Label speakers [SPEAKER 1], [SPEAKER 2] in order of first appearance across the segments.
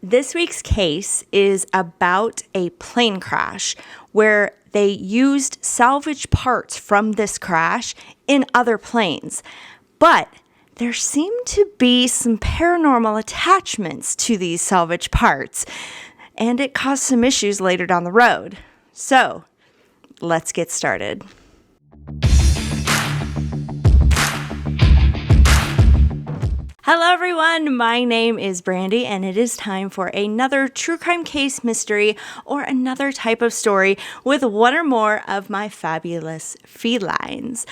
[SPEAKER 1] This week's case is about a plane crash where they used salvaged parts from this crash in other planes. But there seem to be some paranormal attachments to these salvaged parts, and it caused some issues later down the road. So, let's get started. Hello everyone, my name is Brandy and it is time for another true crime case mystery or another type of story with one or more of my fabulous felines.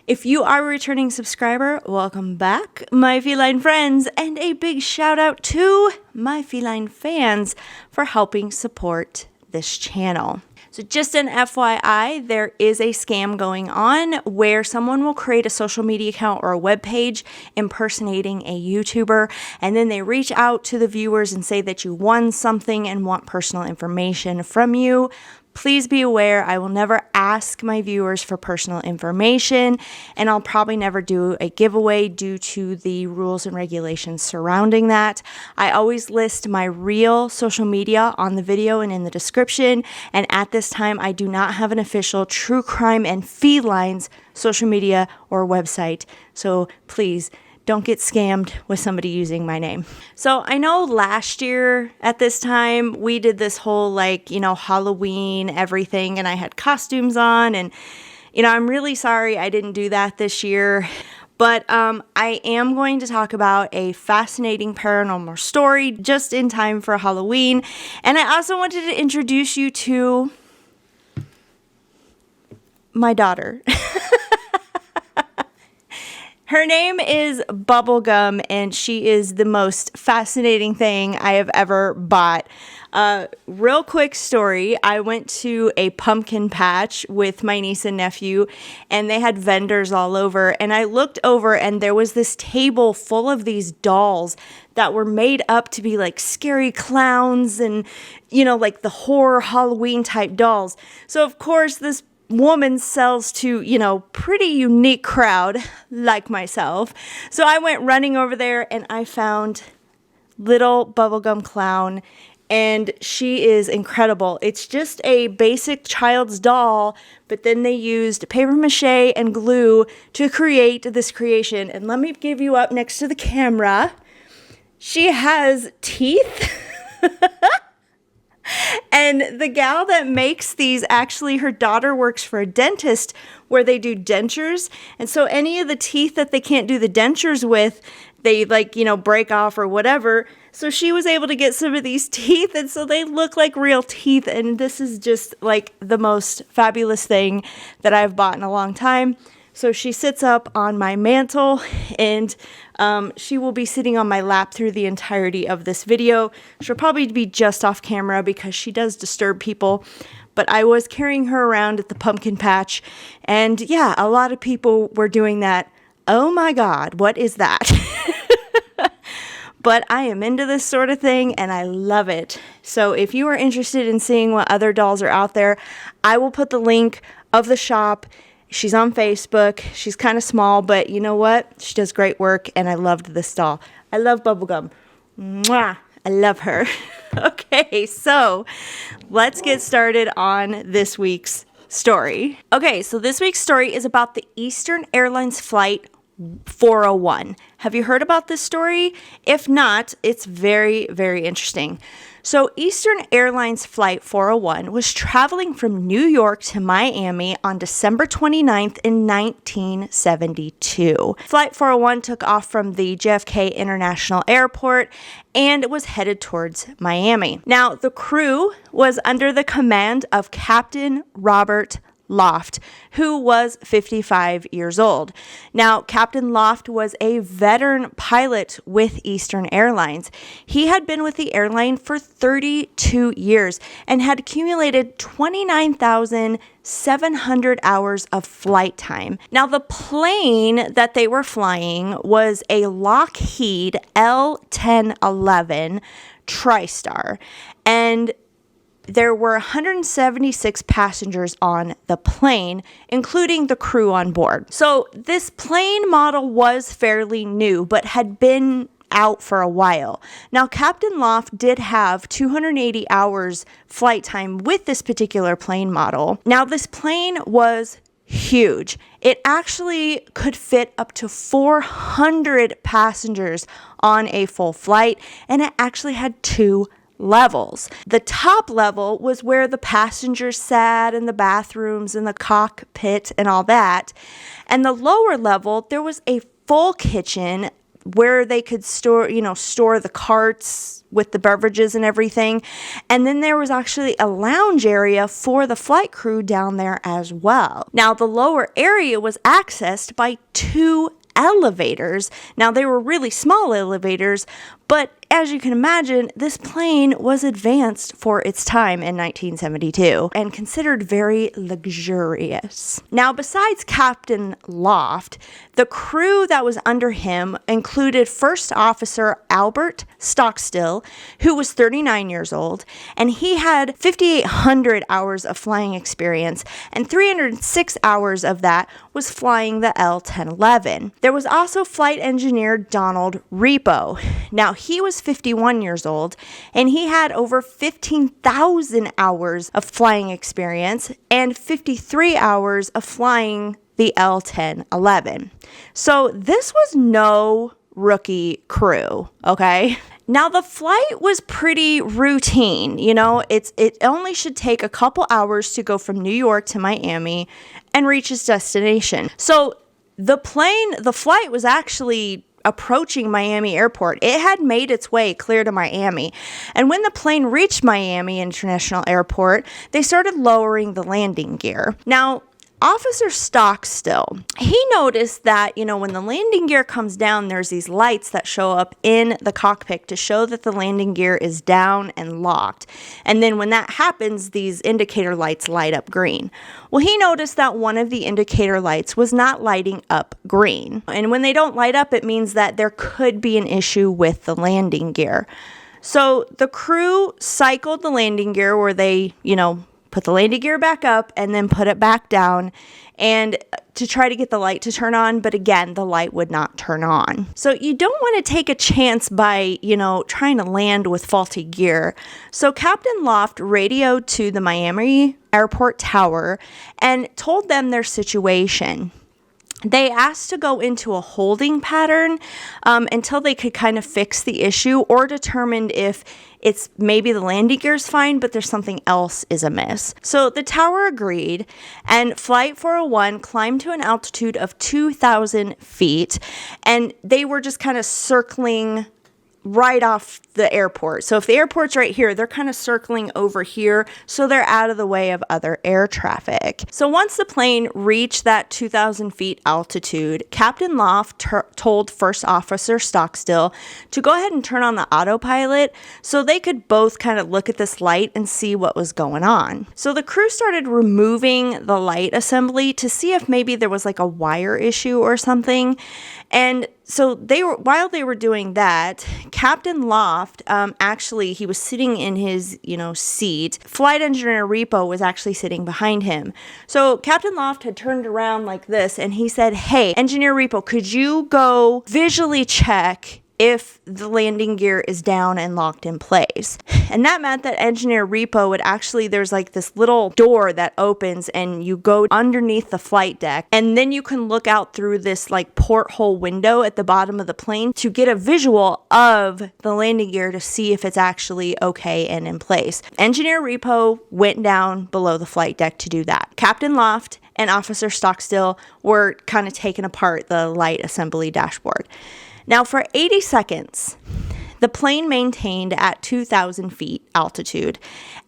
[SPEAKER 1] If you are a returning subscriber, welcome back, my feline friends, and a big shout out to my feline fans for helping support this channel. So just an FYI, there is a scam going on where someone will create a social media account or a web page impersonating a YouTuber, and then they reach out to the viewers and say that you won something and want personal information from you. Please be aware, I will never ask my viewers for personal information, and I'll probably never do a giveaway due to the rules and regulations surrounding that. I always list my real social media on the video and in the description, and at this time, I do not have an official true crime and felines social media or website, so please don't get scammed with somebody using my name. So I know last year at this time, we did this whole Halloween everything, and I had costumes on, and I'm really sorry I didn't do that this year. But I am going to talk about a fascinating paranormal story just in time for Halloween. And I also wanted to introduce you to my daughter. Her name is Bubblegum, and she is the most fascinating thing I have ever bought. Real quick story, I went to a pumpkin patch with my niece and nephew, and they had vendors all over, and I looked over, and there was this table full of these dolls that were made up to be like scary clowns and, like the horror Halloween type dolls. So, of course, this woman sells to, pretty unique crowd like myself. So I went running over there and I found little Bubblegum Clown, and she is incredible. It's just a basic child's doll, but then they used paper mache and glue to create this creation. And let me give you up next to the camera. She has teeth. And the gal that makes these, actually her daughter works for a dentist where they do dentures. And so any of the teeth that they can't do the dentures with, they break off or whatever. So she was able to get some of these teeth, and so they look like real teeth. And this is just like the most fabulous thing that I've bought in a long time. So she sits up on my mantle, and she will be sitting on my lap through the entirety of this video. She'll probably be just off camera because she does disturb people. But I was carrying her around at the pumpkin patch, and yeah, a lot of people were doing that. Oh my God, what is that? But I am into this sort of thing, and I love it. So if you are interested in seeing what other dolls are out there, I will put the link of the shop. She's on Facebook. She's kind of small, but you know what? She does great work, and I loved this doll. I love Bubblegum. Mwah! I love her. Okay, so let's get started on this week's story. Okay, so this week's story is about the Eastern Airlines flight 401. Have you heard about this story? If not, it's very, very interesting. So Eastern Airlines Flight 401 was traveling from New York to Miami on December 29th in 1972. Flight 401 took off from the JFK International Airport and was headed towards Miami. Now, the crew was under the command of Captain Robert Loft, who was 55 years old. Now, Captain Loft was a veteran pilot with Eastern Airlines. He had been with the airline for 32 years and had accumulated 29,700 hours of flight time. Now, the plane that they were flying was a Lockheed L-1011 TriStar, and there were 176 passengers on the plane, including the crew on board. So this plane model was fairly new, but had been out for a while. Now, Captain Loft did have 280 hours flight time with this particular plane model. Now, this plane was huge. It actually could fit up to 400 passengers on a full flight, and it actually had 2 levels. The top level was where the passengers sat in the bathrooms and the cockpit and all that. And the lower level, there was a full kitchen where they could store the carts with the beverages and everything. And then there was actually a lounge area for the flight crew down there as well. Now, the lower area was accessed by 2 elevators. Now, they were really small elevators, but as you can imagine, this plane was advanced for its time in 1972 and considered very luxurious. Now, besides Captain Loft, the crew that was under him included First Officer Albert Stockstill, who was 39 years old, and he had 5,800 hours of flying experience, and 306 hours of that was flying the L-1011. There was also Flight Engineer Donald Repo. Now, he was 51 years old, and he had over 15,000 hours of flying experience and 53 hours of flying the L-1011. So this was no rookie crew, okay? Now, the flight was pretty routine. It only should take a couple hours to go from New York to Miami and reach its destination. So the flight was actually approaching Miami Airport. It had made its way clear to Miami. And when the plane reached Miami International Airport, they started lowering the landing gear. Now, Officer Stockstill, he noticed that, when the landing gear comes down, there's these lights that show up in the cockpit to show that the landing gear is down and locked. And then when that happens, these indicator lights light up green. Well, he noticed that one of the indicator lights was not lighting up green. And when they don't light up, it means that there could be an issue with the landing gear. So the crew cycled the landing gear where they, put the landing gear back up and then put it back down and to try to get the light to turn on. But again, the light would not turn on. So you don't want to take a chance by, trying to land with faulty gear. So Captain Loft radioed to the Miami Airport Tower and told them their situation. They asked to go into a holding pattern until they could kind of fix the issue or determined if it's maybe the landing gear's fine, but there's something else is amiss. So the tower agreed, and Flight 401 climbed to an altitude of 2,000 feet, and they were just kind of circling right off the airport. So if the airport's right here, they're kind of circling over here, so they're out of the way of other air traffic. So once the plane reached that 2,000 feet altitude, Captain Loft told First Officer Stockstill to go ahead and turn on the autopilot so they could both kind of look at this light and see what was going on. So the crew started removing the light assembly to see if maybe there was like a wire issue or something. And so while they were doing that, Captain Loft, actually, he was sitting in his, seat. Flight Engineer Repo was actually sitting behind him. So Captain Loft had turned around like this, and he said, "Hey, Engineer Repo, could you go visually check if the landing gear is down and locked in place?" And that meant that Engineer Repo would actually, there's like this little door that opens and you go underneath the flight deck, and then you can look out through this like porthole window at the bottom of the plane to get a visual of the landing gear to see if it's actually okay and in place. Engineer Repo went down below the flight deck to do that. Captain Loft and Officer Stockstill were kind of taking apart the light assembly dashboard. Now, for 80 seconds, the plane maintained at 2,000 feet altitude,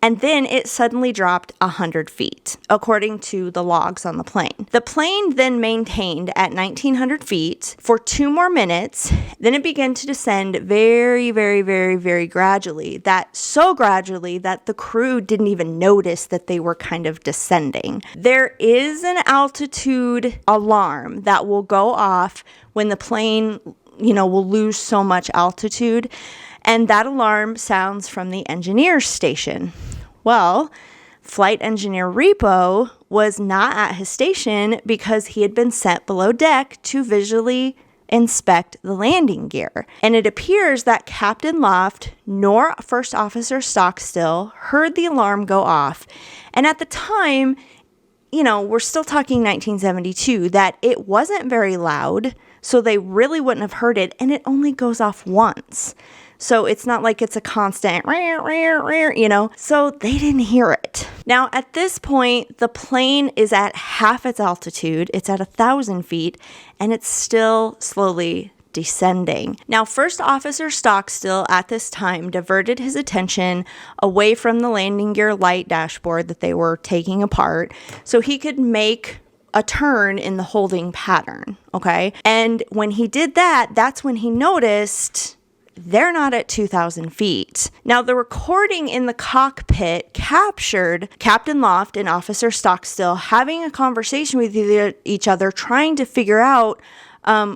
[SPEAKER 1] and then it suddenly dropped 100 feet, according to the logs on the plane. The plane then maintained at 1,900 feet for 2 more minutes. Then it began to descend very, very, very, very gradually. So gradually that the crew didn't even notice that they were kind of descending. There is an altitude alarm that will go off when the plane will lose so much altitude, and that alarm sounds from the engineer's station. Well, Flight Engineer Repo was not at his station because he had been sent below deck to visually inspect the landing gear. And it appears that Captain Loft nor First Officer Stockstill heard the alarm go off. And at the time, we're still talking 1972, that it wasn't very loud, so they really wouldn't have heard it, and it only goes off once. So it's not like it's a constant, so they didn't hear it. Now, at this point, the plane is at half its altitude. It's at 1,000 feet, and it's still slowly descending. Now, First Officer Stockstill at this time diverted his attention away from the landing gear light dashboard that they were taking apart so he could make a turn in the holding pattern, okay? And when he did that, that's when he noticed they're not at 2,000 feet. Now, the recording in the cockpit captured Captain Loft and Officer Stockstill having a conversation with each other, trying to figure out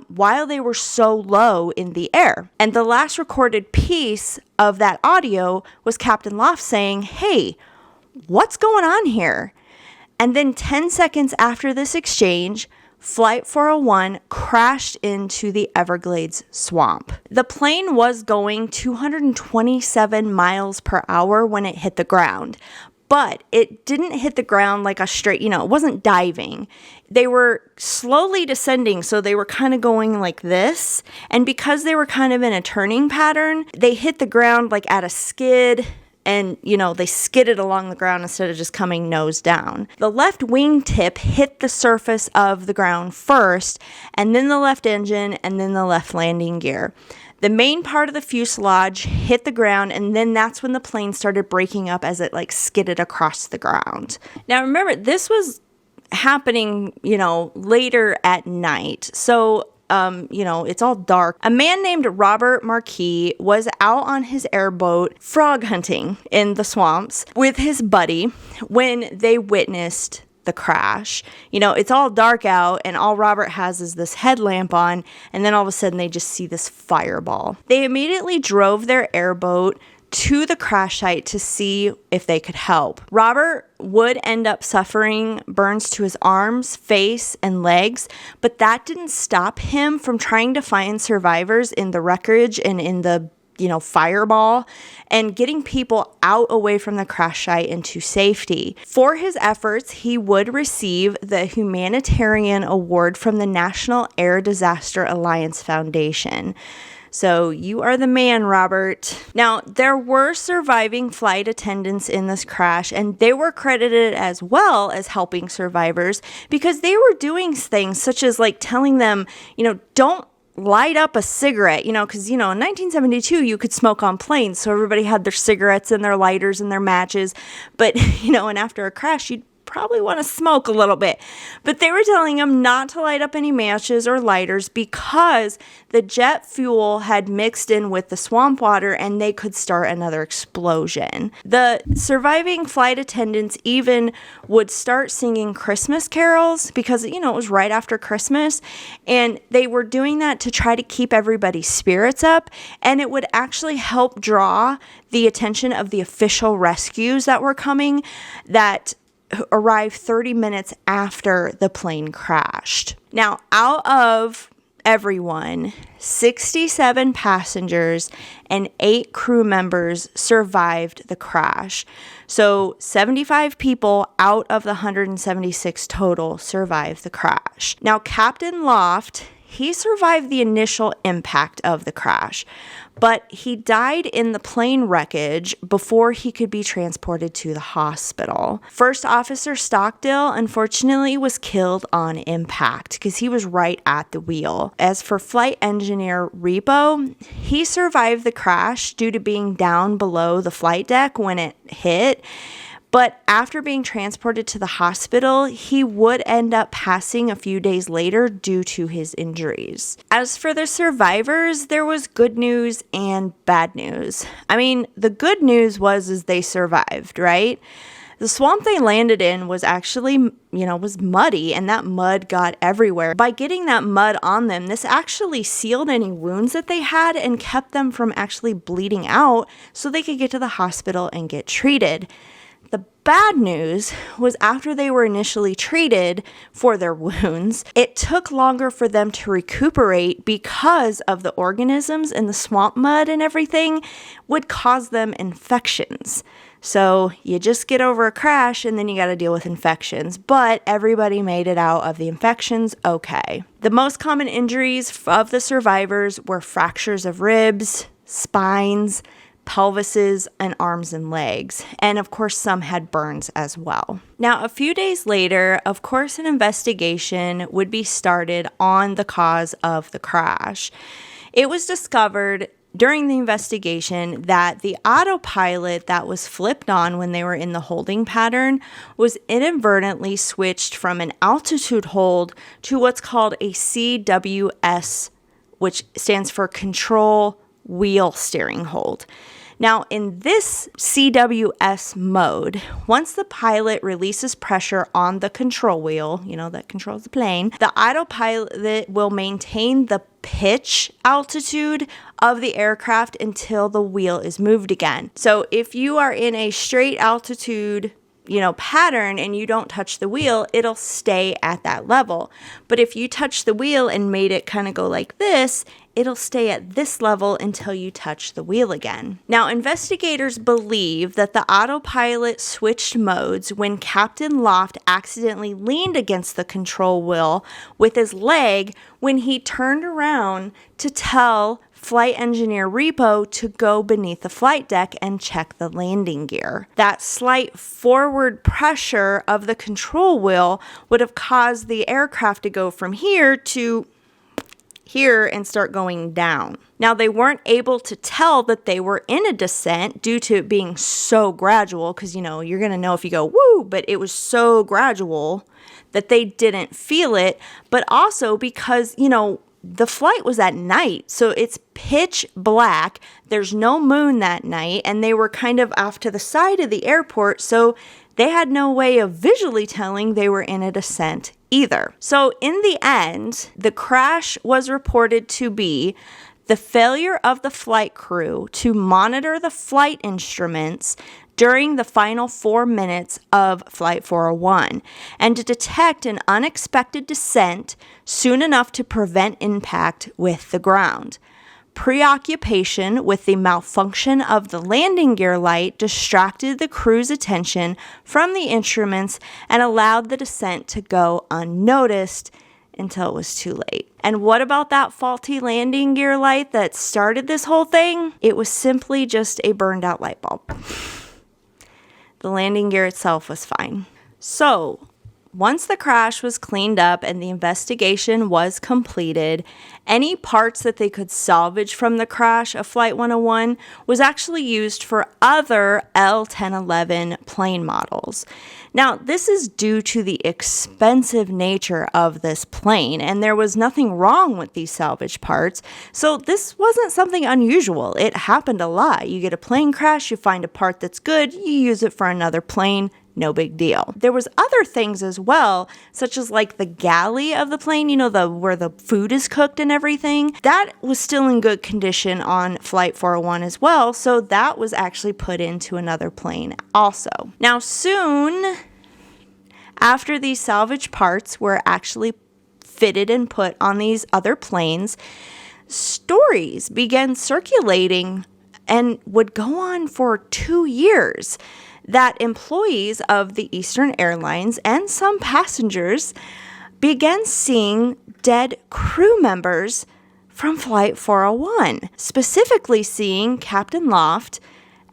[SPEAKER 1] while they were so low in the air. And the last recorded piece of that audio was Captain Loft saying, "Hey, what's going on here?" And then 10 seconds after this exchange, Flight 401 crashed into the Everglades swamp. The plane was going 227 miles per hour when it hit the ground, but it didn't hit the ground like a straight, it wasn't diving. They were slowly descending, so they were kind of going like this. And because they were kind of in a turning pattern, they hit the ground like at a skid. And, they skidded along the ground instead of just coming nose down. The left wingtip hit the surface of the ground first, and then the left engine, and then the left landing gear. The main part of the fuselage hit the ground, and then that's when the plane started breaking up as it skidded across the ground. Now, remember, this was happening, later at night. So it's all dark. A man named Robert Marquis was out on his airboat frog hunting in the swamps with his buddy when they witnessed the crash. It's all dark out, and all Robert has is this headlamp on, and then all of a sudden they just see this fireball. They immediately drove their airboat to the crash site to see if they could help. Robert would end up suffering burns to his arms, face, and legs, but that didn't stop him from trying to find survivors in the wreckage and in the fireball, and getting people out away from the crash site into safety. For his efforts, he would receive the Humanitarian Award from the National Air Disaster Alliance Foundation. So you are the man, Robert. Now, there were surviving flight attendants in this crash, and they were credited as well as helping survivors because they were doing things such as telling them, don't light up a cigarette, because, in 1972, you could smoke on planes. So everybody had their cigarettes and their lighters and their matches. But, and after a crash, you'd probably want to smoke a little bit. But they were telling them not to light up any matches or lighters because the jet fuel had mixed in with the swamp water and they could start another explosion. The surviving flight attendants even would start singing Christmas carols because, it was right after Christmas, and they were doing that to try to keep everybody's spirits up, and it would actually help draw the attention of the official rescues that were coming that arrived 30 minutes after the plane crashed. Now, out of everyone, 67 passengers and 8 crew members survived the crash. So 75 people out of the 176 total survived the crash. Now, Captain Loft, he survived the initial impact of the crash, but he died in the plane wreckage before he could be transported to the hospital. First Officer Stockstill, unfortunately, was killed on impact because he was right at the wheel. As for Flight Engineer Repo, he survived the crash due to being down below the flight deck when it hit. But after being transported to the hospital, he would end up passing a few days later due to his injuries. As for the survivors, there was good news and bad news. I mean, the good news was they survived, right? The swamp they landed in was actually, was muddy, and that mud got everywhere. By getting that mud on them, this actually sealed any wounds that they had and kept them from actually bleeding out so they could get to the hospital and get treated. The bad news was after they were initially treated for their wounds, it took longer for them to recuperate because of the organisms in the swamp mud and everything would cause them infections. So you just get over a crash and then you got to deal with infections. But everybody made it out of the infections okay. The most common injuries of the survivors were fractures of ribs, spines, pelvises, and arms and legs. And of course, some had burns as well. Now, a few days later, of course, an investigation would be started on the cause of the crash. It was discovered during the investigation that the autopilot that was flipped on when they were in the holding pattern was inadvertently switched from an altitude hold to what's called a CWS, which stands for control wheel steering hold. Now, in this CWS mode, once the pilot releases pressure on the control wheel, that controls the plane, the autopilot will maintain the pitch altitude of the aircraft until the wheel is moved again. So if you are in a straight altitude pattern and you don't touch the wheel, it'll stay at that level. But if you touch the wheel and made it kind of go like this, it'll stay at this level until you touch the wheel again. Now, investigators believe that the autopilot switched modes when Captain Loft accidentally leaned against the control wheel with his leg when he turned around to tell Flight Engineer Repo to go beneath the flight deck and check the landing gear. That slight forward pressure of the control wheel would have caused the aircraft to go from here to here and start going down. Now, they weren't able to tell that they were in a descent due to it being so gradual, because you're going to know if you go woo, but it was so gradual that they didn't feel it, but also because the flight was at night, so it's pitch black. There's no moon that night, and they were kind of off to the side of the airport, so they had no way of visually telling they were in a descent either. So in the end, the crash was reported to be the failure of the flight crew to monitor the flight instruments during the final 4 minutes of Flight 401 and to detect an unexpected descent soon enough to prevent impact with the ground. Preoccupation with the malfunction of the landing gear light distracted the crew's attention from the instruments and allowed the descent to go unnoticed until it was too late. And what about that faulty landing gear light that started this whole thing? It was simply just a burned out light bulb. The landing gear itself was fine. So, once the crash was cleaned up and the investigation was completed, any parts that they could salvage from the crash of Flight 101 was actually used for other L-1011 plane models. Now, this is due to the expensive nature of this plane, and there was nothing wrong with these salvage parts, so this wasn't something unusual. It happened a lot. You get a plane crash, you find a part that's good, you use it for another plane, no big deal. There was other things as well, such as like the galley of the plane, where the food is cooked and everything. That was still in good condition on Flight 401 as well, so that was actually put into another plane also. Now, soon after these salvage parts were actually fitted and put on these other planes, stories began circulating and would go on for 2 years that employees of the Eastern Airlines and some passengers began seeing dead crew members from Flight 401, specifically seeing Captain Loft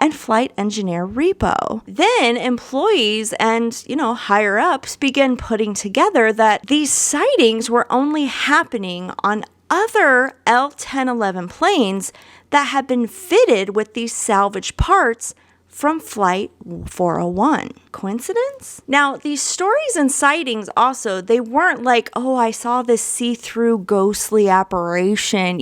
[SPEAKER 1] and Flight Engineer Repo. Then employees and, higher ups began putting together that these sightings were only happening on other L-1011 planes that had been fitted with these salvage parts from Flight 401. Coincidence? Now, these stories and sightings also, they weren't like, oh, I saw this see-through ghostly apparition.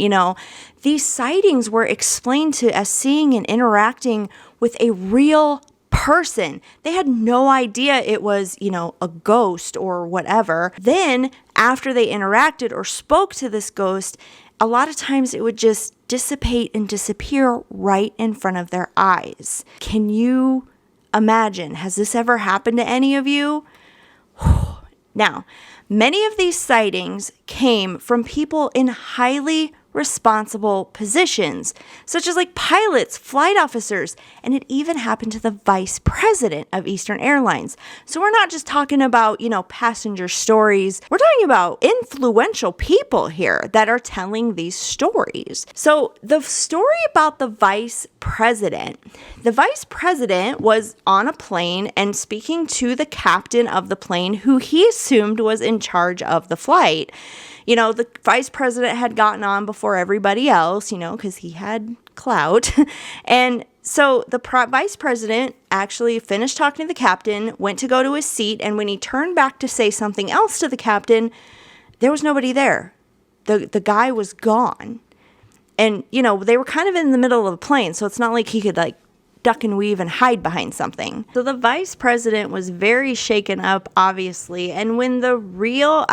[SPEAKER 1] These sightings were explained to as seeing and interacting with a real person. They had no idea it was, a ghost or whatever. Then, after they interacted or spoke to this ghost, a lot of times it would just dissipate and disappear right in front of their eyes. Can you imagine, has this ever happened to any of you? Now, many of these sightings came from people in highly responsible positions, such as like pilots, flight officers, and it even happened to the vice president of Eastern Airlines. So we're not just talking about, passenger stories. We're talking about influential people here that are telling these stories. So the story about the vice president was on a plane and speaking to the captain of the plane, who he assumed was in charge of the flight. The vice president had gotten on before everybody else, because he had clout. And so the vice president actually finished talking to the captain, went to go to his seat, and when he turned back to say something else to the captain, there was nobody there. The guy was gone. And, they were kind of in the middle of the plane, so it's not like he could, duck and weave and hide behind something. So the vice president was very shaken up, obviously, and when the real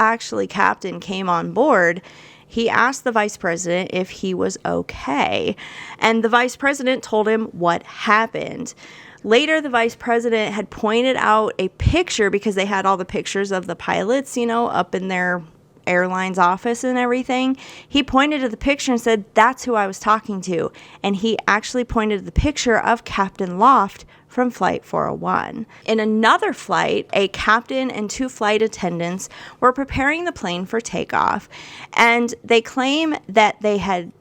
[SPEAKER 1] captain came on board, he asked the vice president if he was okay, and the vice president told him what happened. Later, the vice president had pointed out a picture, because they had all the pictures of the pilots, up in their Airlines office and everything. He pointed to the picture and said, "That's who I was talking to." And he actually pointed to the picture of Captain Loft from Flight 401. In another flight, a captain and 2 flight attendants were preparing the plane for takeoff, and they claim that they had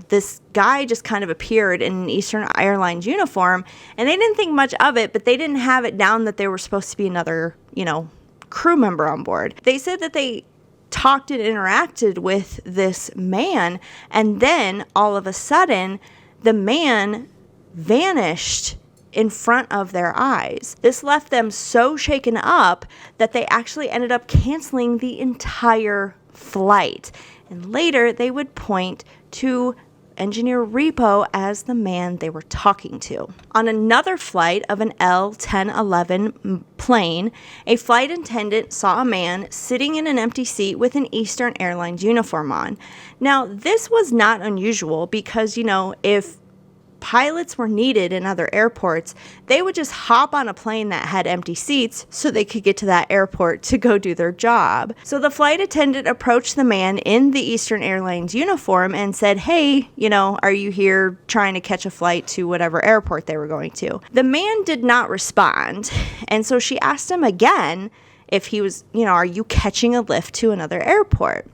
[SPEAKER 1] this guy just kind of appeared in an Eastern Airlines uniform, and they didn't think much of it, but they didn't have it down that there was supposed to be another, crew member on board. They said that they talked and interacted with this man, and then all of a sudden the man vanished in front of their eyes. This left them so shaken up that they actually ended up canceling the entire flight, and later they would point to Engineer Repo as the man they were talking to. On another flight of an L-1011 plane, a flight attendant saw a man sitting in an empty seat with an Eastern Airlines uniform on. Now, this was not unusual because, if pilots were needed in other airports, they would just hop on a plane that had empty seats so they could get to that airport to go do their job. So the flight attendant approached the man in the Eastern Airlines uniform and said, "Hey, are you here trying to catch a flight to whatever airport they were going to?" The man did not respond, and so she asked him again if he was, "Are you catching a lift to another airport?"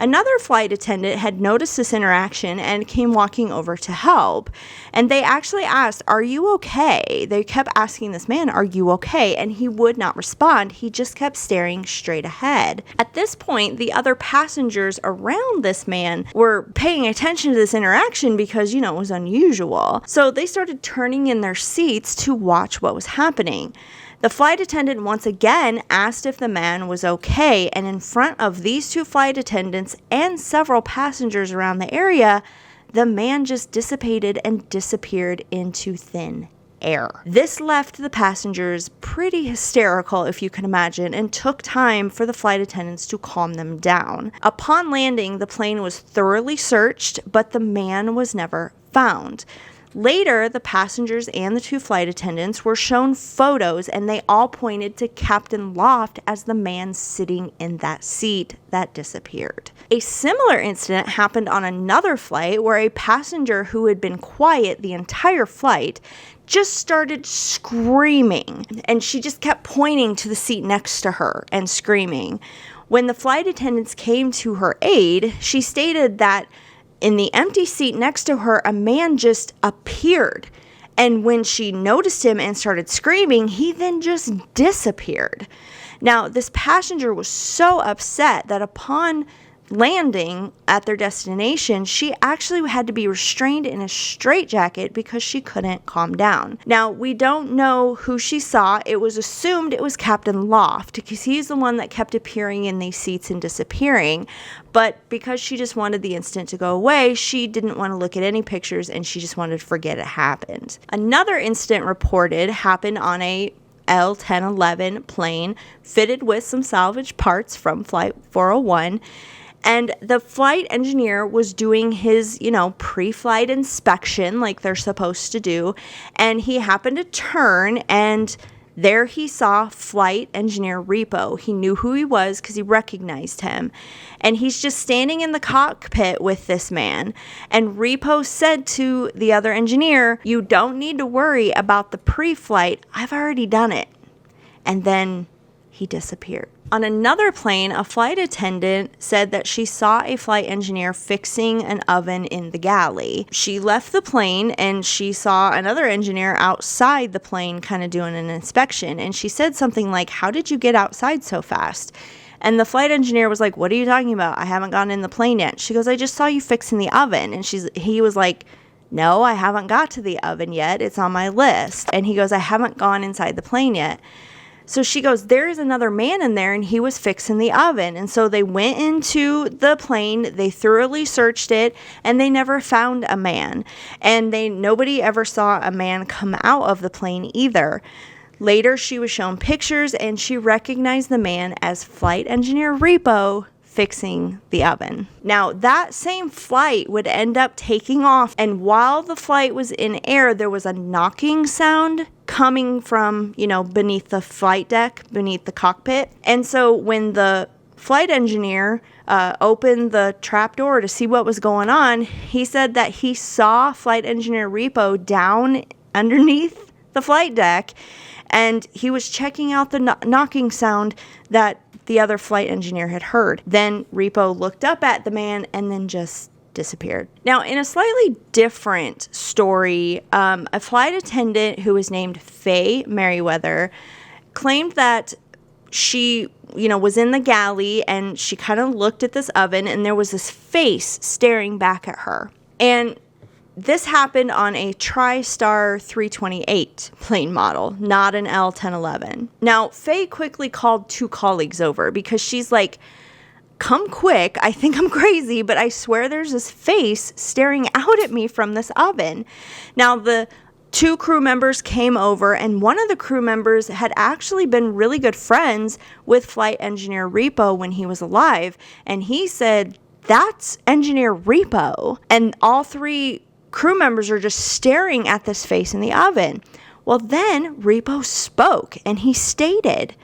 [SPEAKER 1] Another flight attendant had noticed this interaction and came walking over to help. And they actually asked, "Are you okay?" They kept asking this man, "Are you okay?" And he would not respond. He just kept staring straight ahead. At this point, the other passengers around this man were paying attention to this interaction because, it was unusual. So they started turning in their seats to watch what was happening. The flight attendant once again asked if the man was okay, and in front of these 2 flight attendants and several passengers around the area, the man just dissipated and disappeared into thin air. This left the passengers pretty hysterical, if you can imagine, and took time for the flight attendants to calm them down. Upon landing, the plane was thoroughly searched, but the man was never found. Later, the passengers and the 2 flight attendants were shown photos, and they all pointed to Captain Loft as the man sitting in that seat that disappeared. A similar incident happened on another flight where a passenger who had been quiet the entire flight just started screaming, and she just kept pointing to the seat next to her and screaming. When the flight attendants came to her aid, she stated that in the empty seat next to her, a man just appeared. And when she noticed him and started screaming, he then just disappeared. Now, this passenger was so upset that upon landing at their destination, she actually had to be restrained in a straitjacket because she couldn't calm down. Now, we don't know who she saw. It was assumed it was Captain Loft because he's the one that kept appearing in these seats and disappearing. But because she just wanted the incident to go away, she didn't want to look at any pictures and she just wanted to forget it happened. Another incident reported happened on a L-1011 plane fitted with some salvaged parts from Flight 401. And the flight engineer was doing his, pre-flight inspection like they're supposed to do. And he happened to turn, and there he saw flight engineer Repo. He knew who he was because he recognized him. And he's just standing in the cockpit with this man. And Repo said to the other engineer, "You don't need to worry about the pre-flight. I've already done it." And then he disappeared. On another plane, a flight attendant said that she saw a flight engineer fixing an oven in the galley. She left the plane and she saw another engineer outside the plane kind of doing an inspection. And she said something like, "How did you get outside so fast?" And the flight engineer was like, "What are you talking about? I haven't gotten in the plane yet." She goes, "I just saw you fixing the oven." And he was like, "No, I haven't got to the oven yet. It's on my list." And he goes, "I haven't gone inside the plane yet." So she goes, "There is another man in there and he was fixing the oven." And so they went into the plane, they thoroughly searched it, and they never found a man. And nobody ever saw a man come out of the plane either. Later, she was shown pictures and she recognized the man as flight engineer Repo fixing the oven. Now, that same flight would end up taking off, and while the flight was in air, there was a knocking sound coming from, beneath the flight deck, beneath the cockpit. And so when the flight engineer opened the trap door to see what was going on, he said that he saw flight engineer Repo down underneath the flight deck, and he was checking out the knocking sound that the other flight engineer had heard. Then Repo looked up at the man and then just disappeared. Now, in a slightly different story, a flight attendant who was named Faye Merriweather claimed that she, was in the galley and she kind of looked at this oven and there was this face staring back at her. And this happened on a TriStar 328 plane model, not an L1011. Now, Faye quickly called two colleagues over because she's like, "Come quick, I think I'm crazy, but I swear there's this face staring out at me from this oven." Now, the two crew members came over, and one of the crew members had actually been really good friends with flight engineer Repo when he was alive, and he said, "That's engineer Repo." And all three crew members are just staring at this face in the oven. Well, then Repo spoke, and he stated,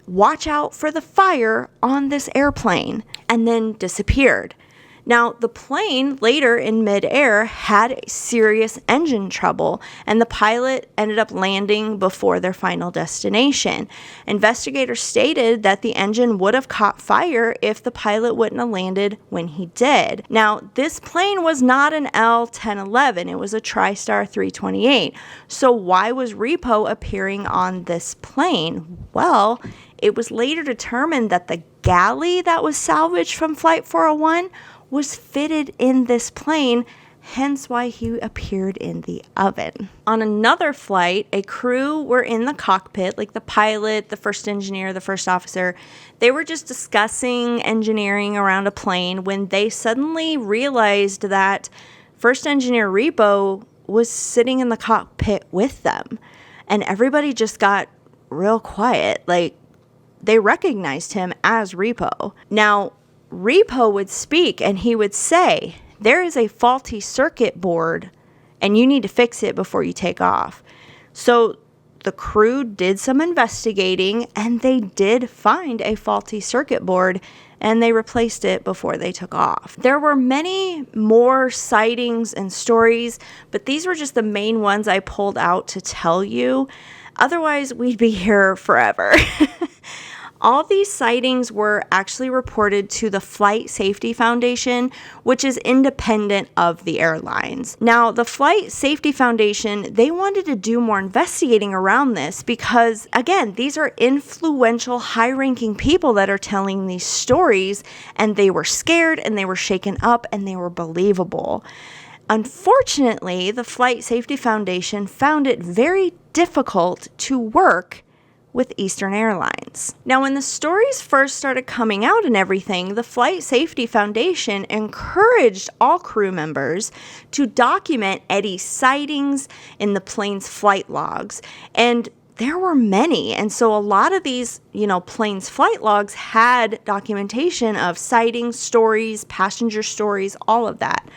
[SPEAKER 1] "Watch out for the fire on this airplane," and then disappeared. Now, the plane later in midair had serious engine trouble, and the pilot ended up landing before their final destination. Investigators stated that the engine would have caught fire if the pilot wouldn't have landed when he did. Now, this plane was not an L1011, it was a TriStar 328. So why was Repo appearing on this plane? Well, it was later determined that the galley that was salvaged from Flight 401 was fitted in this plane, hence why he appeared in the oven. On another flight, a crew were in the cockpit, like the pilot, the first engineer, the first officer. They were just discussing engineering around a plane when they suddenly realized that first engineer Repo was sitting in the cockpit with them. And everybody just got real quiet, like they recognized him as Repo. Now, Repo would speak and he would say, "There is a faulty circuit board and you need to fix it before you take off." So the crew did some investigating and they did find a faulty circuit board and they replaced it before they took off. There were many more sightings and stories, but these were just the main ones I pulled out to tell you. Otherwise, we'd be here forever. All these sightings were actually reported to the Flight Safety Foundation, which is independent of the airlines. Now, the Flight Safety Foundation, they wanted to do more investigating around this because, again, these are influential, high-ranking people that are telling these stories, and they were scared, and they were shaken up, and they were believable. Unfortunately, the Flight Safety Foundation found it very difficult to work with Eastern Airlines. Now, when the stories first started coming out and everything, the Flight Safety Foundation encouraged all crew members to document Eddie's sightings in the plane's flight logs. And there were many. And so a lot of these, planes flight logs had documentation of sightings, stories, passenger stories, all of that.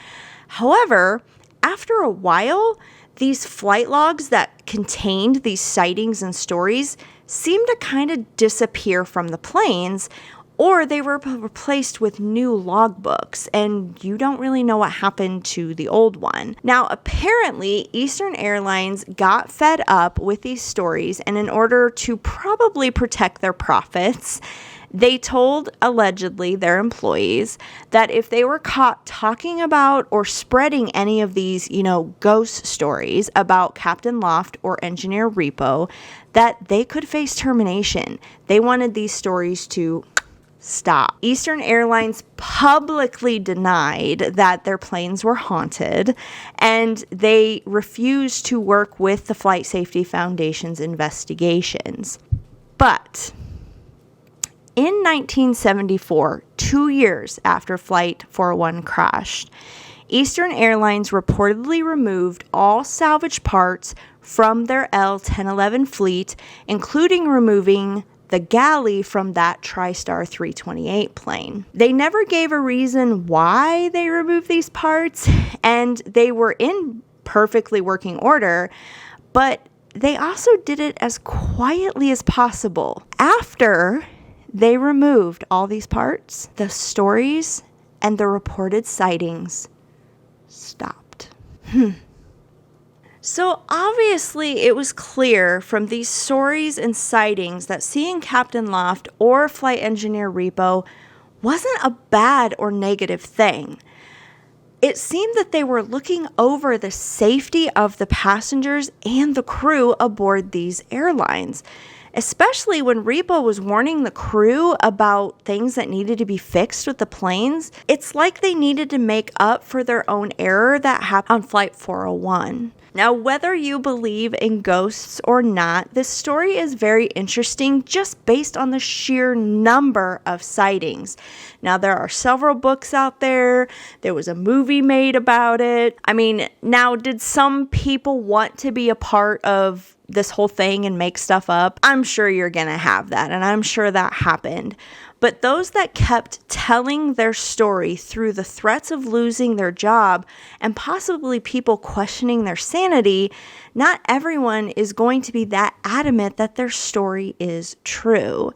[SPEAKER 1] However, after a while, these flight logs that contained these sightings and stories seemed to kind of disappear from the planes, or they were replaced with new logbooks, and you don't really know what happened to the old one. Now, apparently, Eastern Airlines got fed up with these stories, and in order to probably protect their profits, they told, allegedly, their employees that if they were caught talking about or spreading any of these, ghost stories about Captain Loft or Engineer Repo, that they could face termination. They wanted these stories to stop. Eastern Airlines publicly denied that their planes were haunted, and they refused to work with the Flight Safety Foundation's investigations. But in 1974, 2 years after Flight 401 crashed, Eastern Airlines reportedly removed all salvage parts from their L-1011 fleet, including removing the galley from that TriStar 328 plane. They never gave a reason why they removed these parts, and they were in perfectly working order, but they also did it as quietly as possible. After they removed all these parts, the stories and the reported sightings stopped. So obviously it was clear from these stories and sightings that seeing Captain Loft or Flight Engineer Repo wasn't a bad or negative thing. It seemed that they were looking over the safety of the passengers and the crew aboard these airlines, especially when Repo was warning the crew about things that needed to be fixed with the planes. It's like they needed to make up for their own error that happened on Flight 401. Now, whether you believe in ghosts or not, this story is very interesting just based on the sheer number of sightings. Now, there are several books out there. There was a movie made about it. I mean, now, did some people want to be a part of this whole thing and make stuff up? I'm sure you're going to have that, and I'm sure that happened. But those that kept telling their story through the threats of losing their job and possibly people questioning their sanity, not everyone is going to be that adamant that their story is true.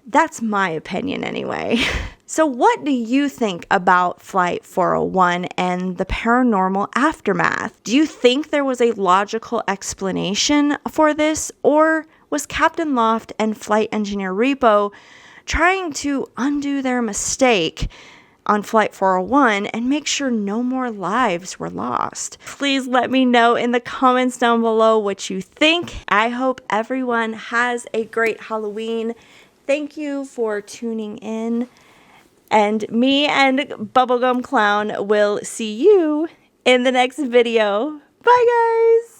[SPEAKER 1] That's my opinion anyway. So what do you think about Flight 401 and the paranormal aftermath? Do you think there was a logical explanation for this, or was Captain Loft and Flight Engineer Repo trying to undo their mistake on Flight 401 and make sure no more lives were lost? Please let me know in the comments down below what you think. I hope everyone has a great Halloween. Thank you for tuning in. And me and Bubblegum Clown will see you in the next video. Bye, guys!